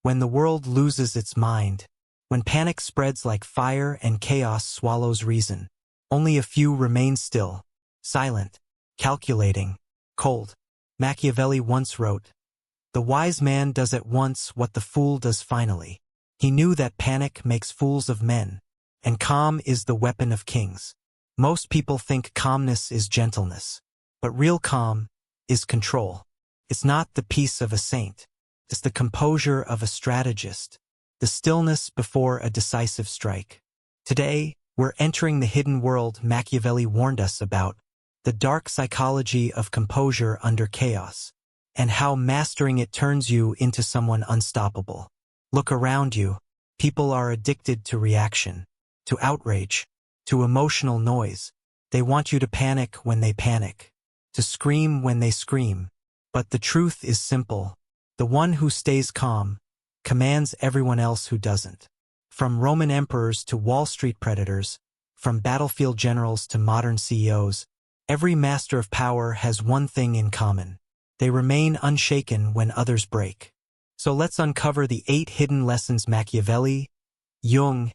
when the world loses its mind, when panic spreads like fire and chaos swallows reason, only a few remain still, silent, calculating, cold. Machiavelli once wrote, "The wise man does at once what the fool does finally." He knew that panic makes fools of men, and calm is the weapon of kings. Most people think calmness is gentleness, but real calm is control. It's not the peace of a saint. It's the composure of a strategist, the stillness before a decisive strike. Today, we're entering the hidden world Machiavelli warned us about, the dark psychology of composure under chaos, and how mastering it turns you into someone unstoppable. Look around you. People are addicted to reaction, to outrage, to emotional noise. They want you to panic when they panic, to scream when they scream. But the truth is simple. The one who stays calm commands everyone else who doesn't. From Roman emperors to Wall Street predators, from battlefield generals to modern CEOs, every master of power has one thing in common. They remain unshaken when others break. So let's uncover the 8 hidden lessons Machiavelli, Jung,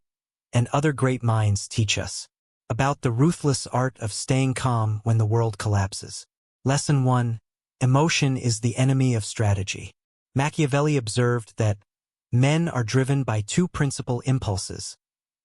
and other great minds teach us about the ruthless art of staying calm when the world collapses. Lesson 1. Emotion is the enemy of strategy. Machiavelli observed that men are driven by 2 principal impulses,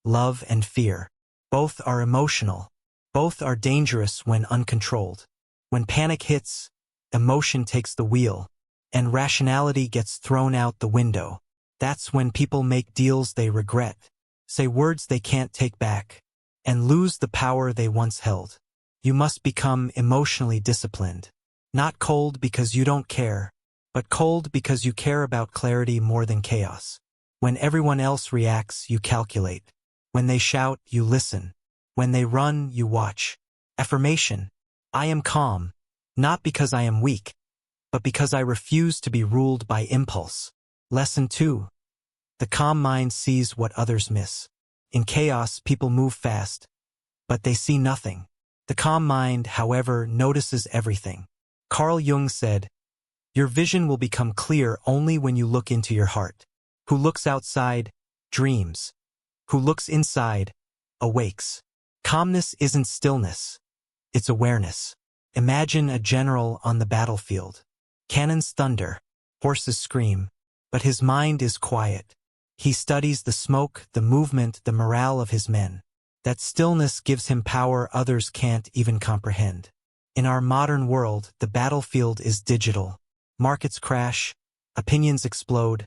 love and fear. Both are emotional. Both are dangerous when uncontrolled. When panic hits, emotion takes the wheel, and rationality gets thrown out the window. That's when people make deals they regret, say words they can't take back, and lose the power they once held. You must become emotionally disciplined. Not cold because you don't care, but cold because you care about clarity more than chaos. When everyone else reacts, you calculate. When they shout, you listen. When they run, you watch. Affirmation. I am calm, not because I am weak, but because I refuse to be ruled by impulse. Lesson 2. The calm mind sees what others miss. In chaos, people move fast, but they see nothing. The calm mind, however, notices everything. Carl Jung said, "Your vision will become clear only when you look into your heart. Who looks outside, dreams. Who looks inside, awakes." Calmness isn't stillness. It's awareness. Imagine a general on the battlefield. Cannons thunder, horses scream, but his mind is quiet. He studies the smoke, the movement, the morale of his men. That stillness gives him power others can't even comprehend. In our modern world, the battlefield is digital. Markets crash, opinions explode,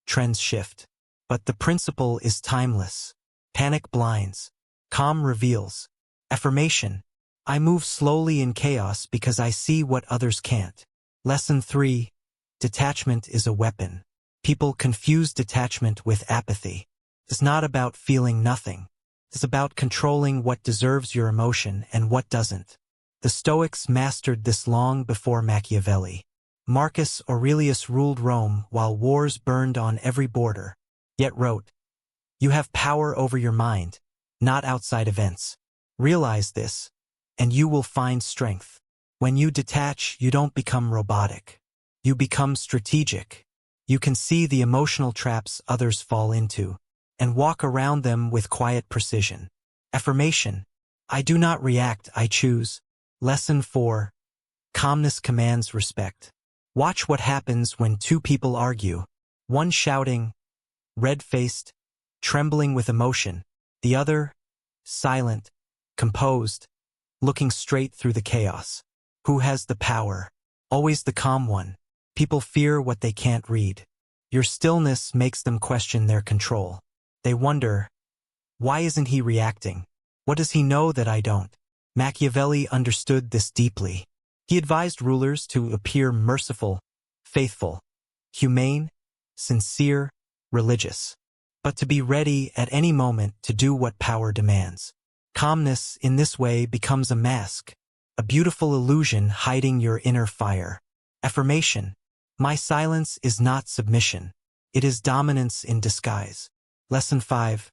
trends shift. But the principle is timeless. Panic blinds, calm reveals. Affirmation. I move slowly in chaos because I see what others can't. Lesson 3. Detachment is a weapon. People confuse detachment with apathy. It's not about feeling nothing. It's about controlling what deserves your emotion and what doesn't. The Stoics mastered this long before Machiavelli. Marcus Aurelius ruled Rome while wars burned on every border, yet wrote, "You have power over your mind, not outside events. Realize this, and you will find strength." When you detach, you don't become robotic. You become strategic. You can see the emotional traps others fall into, and walk around them with quiet precision. Affirmation. I do not react, I choose. Lesson 4. Calmness commands respect. Watch what happens when 2 people argue. One shouting, red-faced, trembling with emotion. The other, silent, composed, looking straight through the chaos. Who has the power? Always the calm one. People fear what they can't read. Your stillness makes them question their control. They wonder, why isn't he reacting? What does he know that I don't? Machiavelli understood this deeply. He advised rulers to appear merciful, faithful, humane, sincere, religious, but to be ready at any moment to do what power demands. Calmness in this way becomes a mask, a beautiful illusion hiding your inner fire. Affirmation. My silence is not submission. It is dominance in disguise. Lesson 5.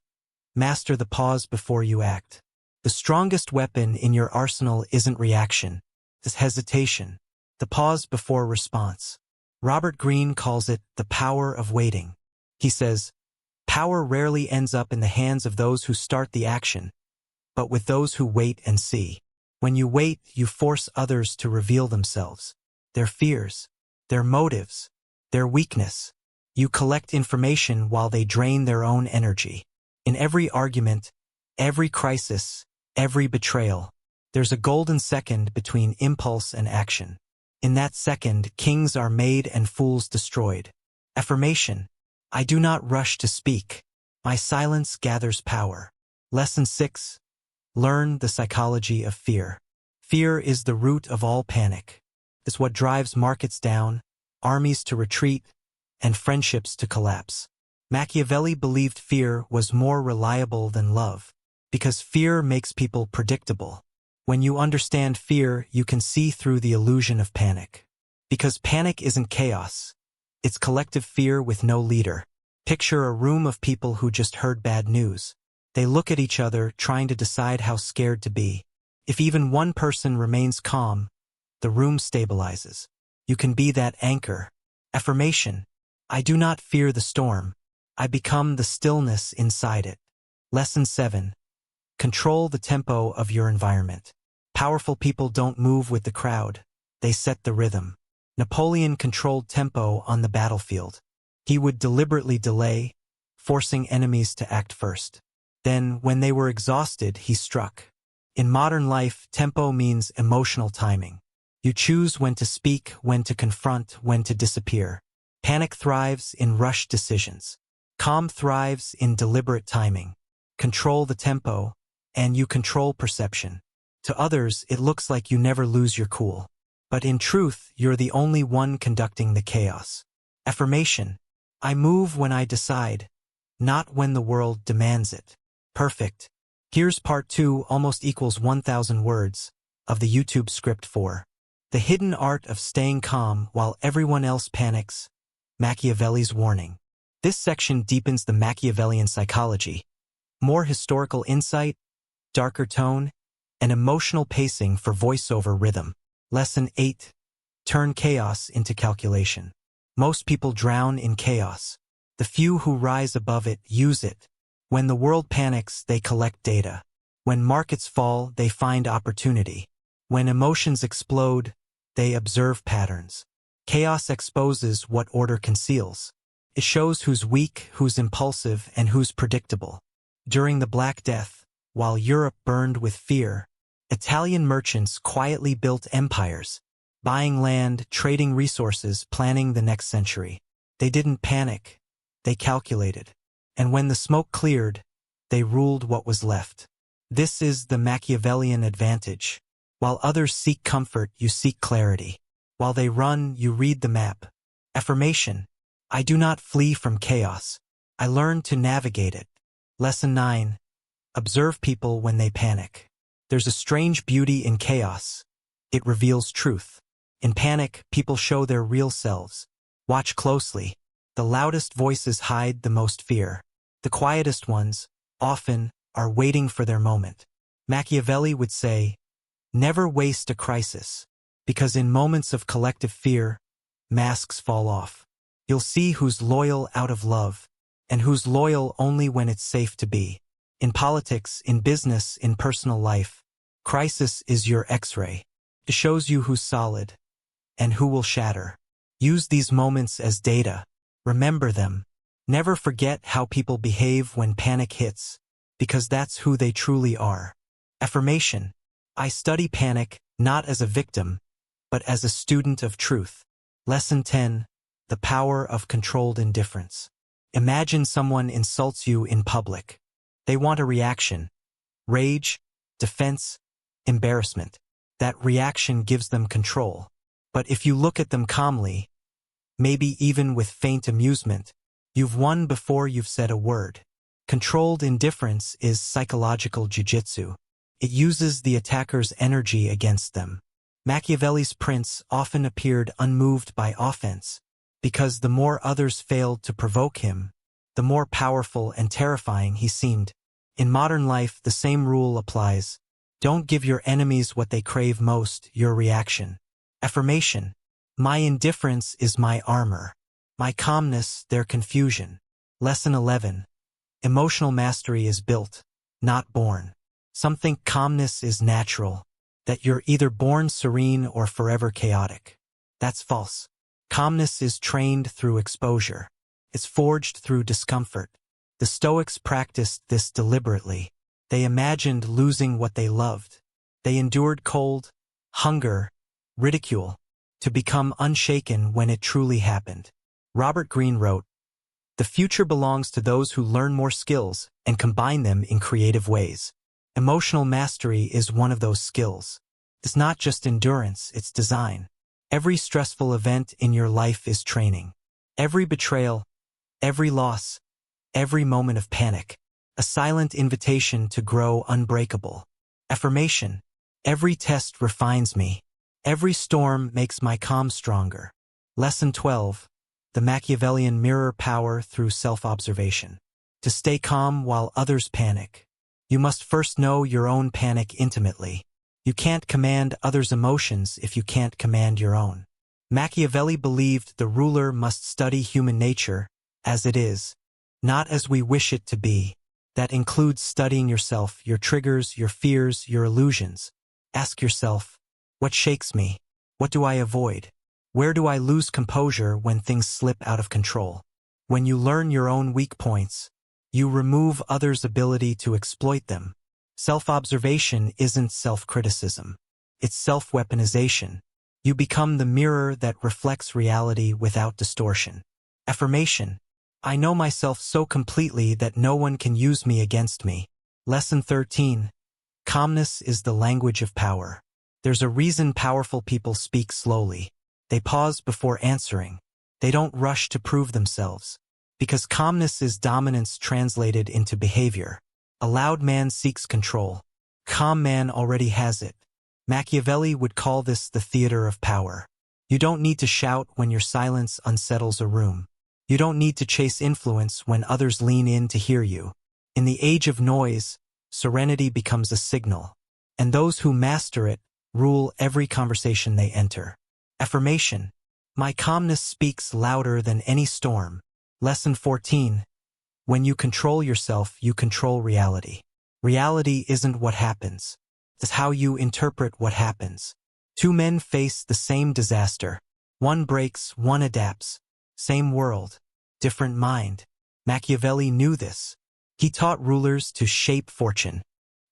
Master the pause before you act. The strongest weapon in your arsenal isn't reaction. It's hesitation. The pause before response. Robert Greene calls it the power of waiting. He says, power rarely ends up in the hands of those who start the action, but with those who wait and see. When you wait, you force others to reveal themselves, their fears, their motives, their weakness. You collect information while they drain their own energy. In every argument, every crisis, every betrayal, there's a golden second between impulse and action. In that second, kings are made and fools destroyed. Affirmation: I do not rush to speak. My silence gathers power. Lesson 6. Learn the psychology of fear. Fear is the root of all panic. It's what drives markets down, armies to retreat, and friendships to collapse. Machiavelli believed fear was more reliable than love, because fear makes people predictable. When you understand fear, you can see through the illusion of panic. Because panic isn't chaos. It's collective fear with no leader. Picture a room of people who just heard bad news. They look at each other, trying to decide how scared to be. If even one person remains calm, the room stabilizes. You can be that anchor. Affirmation: I do not fear the storm. I become the stillness inside it. Lesson 7. Control the tempo of your environment. Powerful people don't move with the crowd. They set the rhythm. Napoleon controlled tempo on the battlefield. He would deliberately delay, forcing enemies to act first. Then, when they were exhausted, he struck. In modern life, tempo means emotional timing. You choose when to speak, when to confront, when to disappear. Panic thrives in rushed decisions. Calm thrives in deliberate timing. Control the tempo, and you control perception. To others, it looks like you never lose your cool. But in truth, you're the only one conducting the chaos. Affirmation: I move when I decide, not when the world demands it. Perfect. Here's part 2, almost equals 1,000 words, of the YouTube script for The Hidden Art of Staying Calm While Everyone Else Panics, Machiavelli's Warning. This section deepens the Machiavellian psychology. More historical insight, darker tone, and emotional pacing for voiceover rhythm. Lesson 8. Turn chaos into calculation. Most people drown in chaos. The few who rise above it use it. When the world panics, they collect data. When markets fall, they find opportunity. When emotions explode, they observe patterns. Chaos exposes what order conceals. It shows who's weak, who's impulsive, and who's predictable. During the Black Death, while Europe burned with fear, Italian merchants quietly built empires, buying land, trading resources, planning the next century. They didn't panic, they calculated. And when the smoke cleared, they ruled what was left. This is the Machiavellian advantage. While others seek comfort, you seek clarity. While they run, you read the map. Affirmation: I do not flee from chaos. I learn to navigate it. Lesson 9. Observe people when they panic. There's a strange beauty in chaos. It reveals truth. In panic, people show their real selves. Watch closely. The loudest voices hide the most fear. The quietest ones, often, are waiting for their moment. Machiavelli would say, never waste a crisis, because in moments of collective fear, masks fall off. You'll see who's loyal out of love, and who's loyal only when it's safe to be. In politics, in business, in personal life, crisis is your X-ray. It shows you who's solid, and who will shatter. Use these moments as data. Remember them. Never forget how people behave when panic hits, because that's who they truly are. Affirmation: I study panic, not as a victim, but as a student of truth. Lesson 10. The power of controlled indifference. Imagine someone insults you in public. They want a reaction. Rage, defense, embarrassment. That reaction gives them control. But if you look at them calmly, maybe even with faint amusement, you've won before you've said a word. Controlled indifference is psychological jujitsu. It uses the attacker's energy against them. Machiavelli's prince often appeared unmoved by offense, because the more others failed to provoke him, the more powerful and terrifying he seemed. In modern life, the same rule applies. Don't give your enemies what they crave most, your reaction. Affirmation: my indifference is my armor. My calmness, their confusion. Lesson 11. Emotional mastery is built, not born. Some think calmness is natural, that you're either born serene or forever chaotic. That's false. Calmness is trained through exposure. It's forged through discomfort. The Stoics practiced this deliberately. They imagined losing what they loved. They endured cold, hunger, ridicule, to become unshaken when it truly happened. Robert Greene wrote, "The future belongs to those who learn more skills and combine them in creative ways." Emotional mastery is one of those skills. It's not just endurance, it's design. Every stressful event in your life is training. Every betrayal, every loss, every moment of panic, a silent invitation to grow unbreakable. Affirmation: every test refines me. Every storm makes my calm stronger. Lesson 12. The Machiavellian mirror power through self-observation. To stay calm while others panic, you must first know your own panic intimately. You can't command others' emotions if you can't command your own. Machiavelli believed the ruler must study human nature as it is, not as we wish it to be. That includes studying yourself, your triggers, your fears, your illusions. Ask yourself, what shakes me? What do I avoid? Where do I lose composure when things slip out of control? When you learn your own weak points, you remove others' ability to exploit them. Self-observation isn't self-criticism. It's self-weaponization. You become the mirror that reflects reality without distortion. Affirmation: I know myself so completely that no one can use me against me. Lesson 13. Calmness is the language of power. There's a reason powerful people speak slowly. They pause before answering. They don't rush to prove themselves. Because calmness is dominance translated into behavior. A loud man seeks control. Calm man already has it. Machiavelli would call this the theater of power. You don't need to shout when your silence unsettles a room. You don't need to chase influence when others lean in to hear you. In the age of noise, serenity becomes a signal. And those who master it rule every conversation they enter. Affirmation: my calmness speaks louder than any storm. Lesson 14. When you control yourself, you control reality. Reality isn't what happens. It's how you interpret what happens. Two men face the same disaster. One breaks, one adapts. Same world, different mind. Machiavelli knew this. He taught rulers to shape fortune.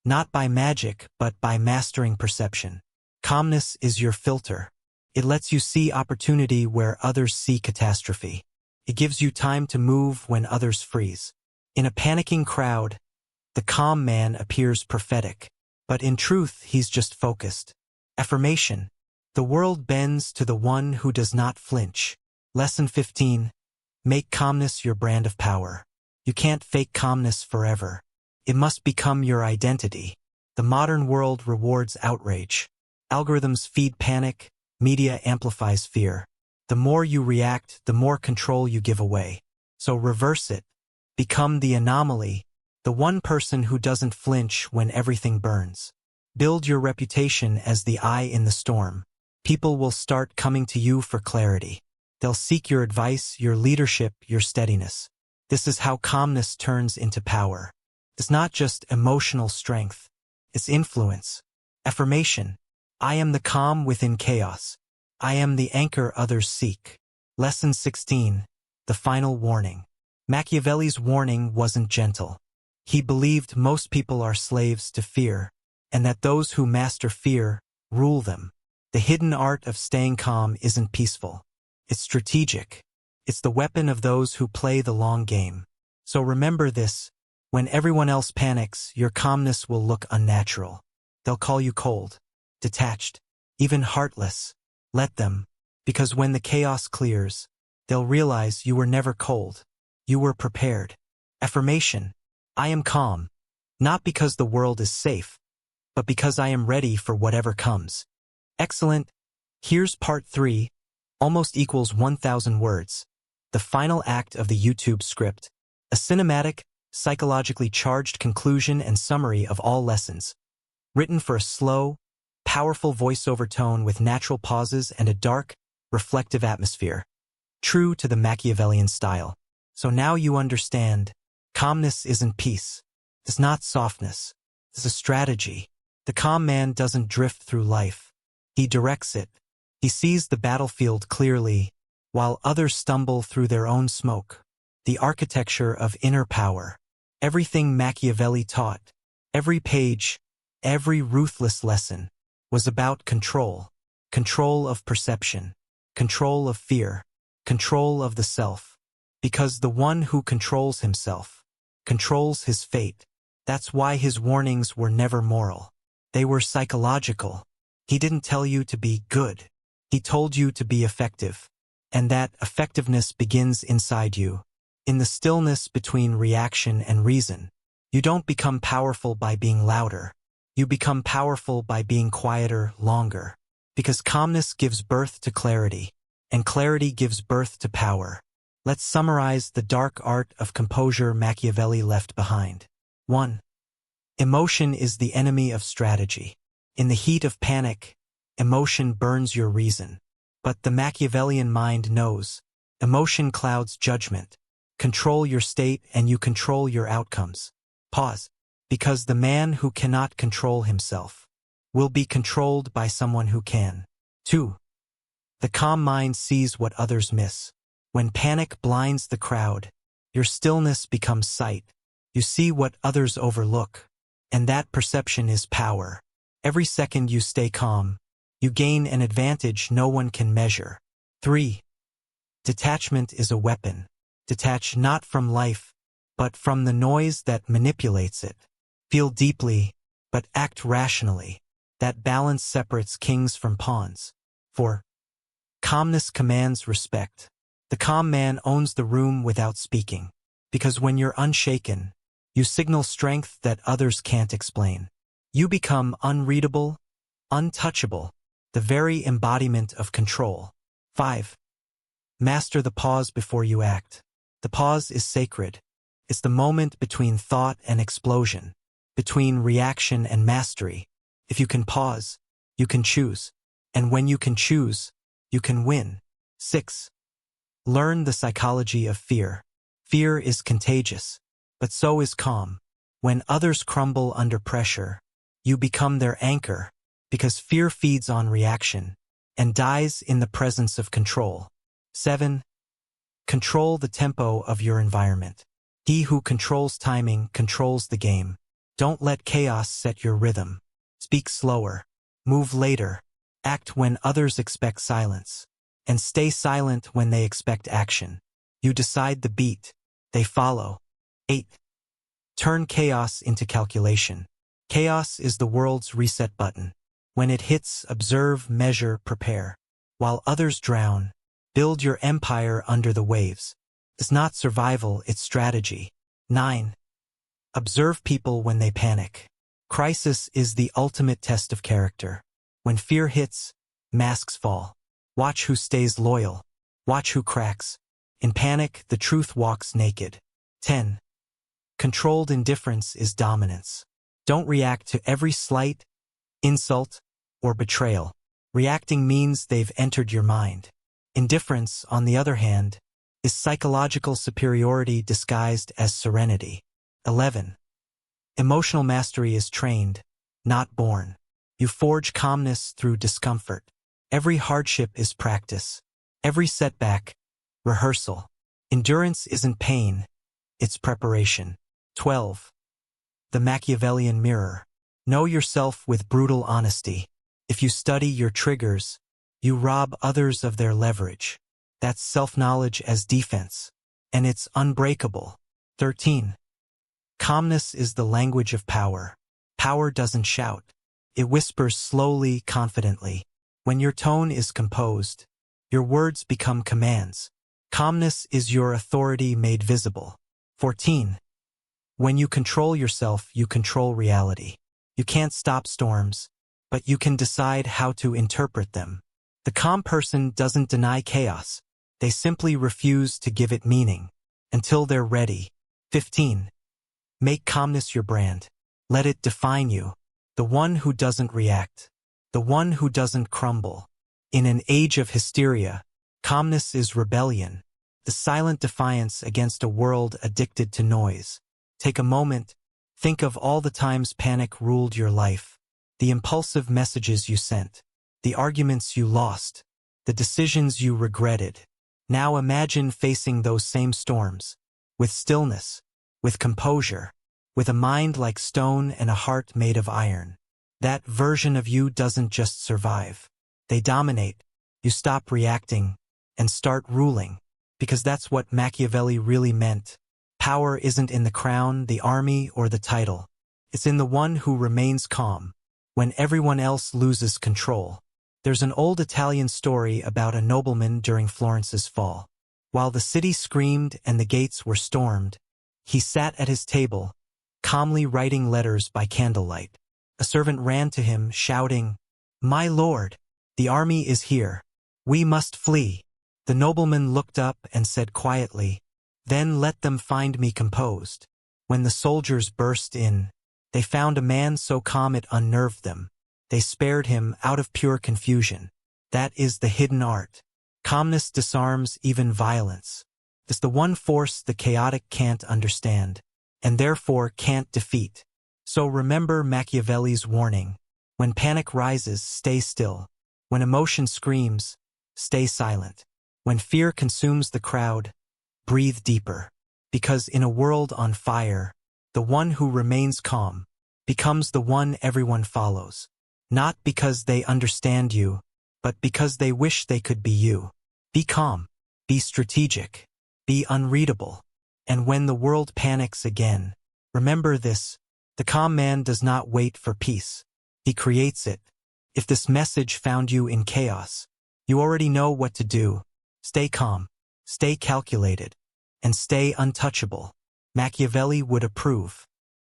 Not by magic, but by mastering perception. Calmness is your filter. It lets you see opportunity where others see catastrophe. It gives you time to move when others freeze. In a panicking crowd, the calm man appears prophetic, but in truth he's just focused. Affirmation: the world bends to the one who does not flinch. Lesson 15. Make calmness your brand of power. You can't fake calmness forever. It must become your identity. The modern world rewards outrage. Algorithms feed panic, media amplifies fear. The more you react, the more control you give away. So reverse it. Become the anomaly, the one person who doesn't flinch when everything burns. Build your reputation as the eye in the storm. People will start coming to you for clarity. They'll seek your advice, your leadership, your steadiness. This is how calmness turns into power. It's not just emotional strength. It's influence. Affirmation: I am the calm within chaos. I am the anchor others seek. Lesson 16. The final warning. Machiavelli's warning wasn't gentle. He believed most people are slaves to fear, and that those who master fear rule them. The hidden art of staying calm isn't peaceful. It's strategic. It's the weapon of those who play the long game. So remember this: when everyone else panics, your calmness will look unnatural. They'll call you cold, detached, even heartless. Let them, because when the chaos clears, they'll realize you were never cold. You were prepared. Affirmation: I am calm, not because the world is safe, but because I am ready for whatever comes. Excellent. Here's part 3, almost equals 1,000 words. The final act of the YouTube script. A cinematic, psychologically charged conclusion and summary of all lessons. Written for a slow, powerful voiceover tone with natural pauses and a dark, reflective atmosphere. True to the Machiavellian style. So now you understand. Calmness isn't peace. It's not softness. It's a strategy. The calm man doesn't drift through life. He directs it. He sees the battlefield clearly, while others stumble through their own smoke. The architecture of inner power. Everything Machiavelli taught, every page, every ruthless lesson, was about control. Control of perception. Control of fear. Control of the self. Because the one who controls himself controls his fate. That's why his warnings were never moral. They were psychological. He didn't tell you to be good. He told you to be effective. And that effectiveness begins inside you. In the stillness between reaction and reason. You don't become powerful by being louder. You become powerful by being quieter longer. Because calmness gives birth to clarity. And clarity gives birth to power. Let's summarize the dark art of composure Machiavelli left behind. 1. Emotion is the enemy of strategy. In the heat of panic, emotion burns your reason. But the Machiavellian mind knows. Emotion clouds judgment. Control your state and you control your outcomes. Pause. Because the man who cannot control himself will be controlled by someone who can. 2. The calm mind sees what others miss. When panic blinds the crowd, your stillness becomes sight. You see what others overlook. And that perception is power. Every second you stay calm, you gain an advantage no one can measure. 3. Detachment is a weapon. Detach not from life, but from the noise that manipulates it. Feel deeply, but act rationally. That balance separates kings from pawns. 4. Calmness commands respect. The calm man owns the room without speaking. Because when you're unshaken, you signal strength that others can't explain. You become unreadable, untouchable, the very embodiment of control. 5. Master the pause before you act. The pause is sacred. It's the moment between thought and explosion, between reaction and mastery. If you can pause, you can choose. And when you can choose, you can win. 6. Learn the psychology of fear. Fear is contagious, but so is calm. When others crumble under pressure, you become their anchor, because fear feeds on reaction and dies in the presence of control. 7. Control the tempo of your environment. He who controls timing controls the game. Don't let chaos set your rhythm. Speak slower. Move later. Act when others expect silence. And stay silent when they expect action. You decide the beat. They follow. 8. Turn chaos into calculation. Chaos is the world's reset button. When it hits, observe, measure, prepare. While others drown, build your empire under the waves. It's not survival, it's strategy. 9. Observe people when they panic. Crisis is the ultimate test of character. When fear hits, masks fall. Watch who stays loyal. Watch who cracks. In panic, the truth walks naked. 10. Controlled indifference is dominance. Don't react to every slight, insult, or betrayal. Reacting means they've entered your mind. Indifference, on the other hand, is psychological superiority disguised as serenity. 11. Emotional mastery is trained, not born. You forge calmness through discomfort. Every hardship is practice. Every setback, rehearsal. Endurance isn't pain, it's preparation. 12. The Machiavellian mirror. Know yourself with brutal honesty. If you study your triggers, you rob others of their leverage. That's self-knowledge as defense. And it's unbreakable. 13. Calmness is the language of power. Power doesn't shout. It whispers slowly, confidently. When your tone is composed, your words become commands. Calmness is your authority made visible. 14. When you control yourself, you control reality. You can't stop storms, but you can decide how to interpret them. The calm person doesn't deny chaos. They simply refuse to give it meaning until they're ready. 15. Make calmness your brand. Let it define you. The one who doesn't react. The one who doesn't crumble. In an age of hysteria, calmness is rebellion. the silent defiance against a world addicted to noise. Take a moment, think of all the times panic ruled your life, the impulsive messages you sent, the arguments you lost, the decisions you regretted. Now imagine facing those same storms, with stillness, with composure, with a mind like stone and a heart made of iron. That version of you doesn't just survive. They dominate. You stop reacting and start ruling, because that's what Machiavelli really meant. Power isn't in the crown, the army, or the title. It's in the one who remains calm when everyone else loses control. There's an old Italian story about a nobleman during Florence's fall. While the city screamed and the gates were stormed, he sat at his table, calmly writing letters by candlelight. A servant ran to him, shouting, "My lord, the army is here. We must flee." The nobleman looked up and said quietly, "Then let them find me composed." When the soldiers burst in, they found a man so calm it unnerved them. They spared him out of pure confusion. That is the hidden art. Calmness disarms even violence. It's the one force the chaotic can't understand, and therefore can't defeat. So remember Machiavelli's warning. When panic rises, stay still. When emotion screams, stay silent. When fear consumes the crowd, breathe deeper. Because in a world on fire, the one who remains calm becomes the one everyone follows. Not because they understand you, but because they wish they could be you. Be calm, be strategic, be unreadable. And when the world panics again, remember this: the calm man does not wait for peace. He creates it. If this message found you in chaos, you already know what to do. Stay calm, stay calculated, and stay untouchable. Machiavelli would approve.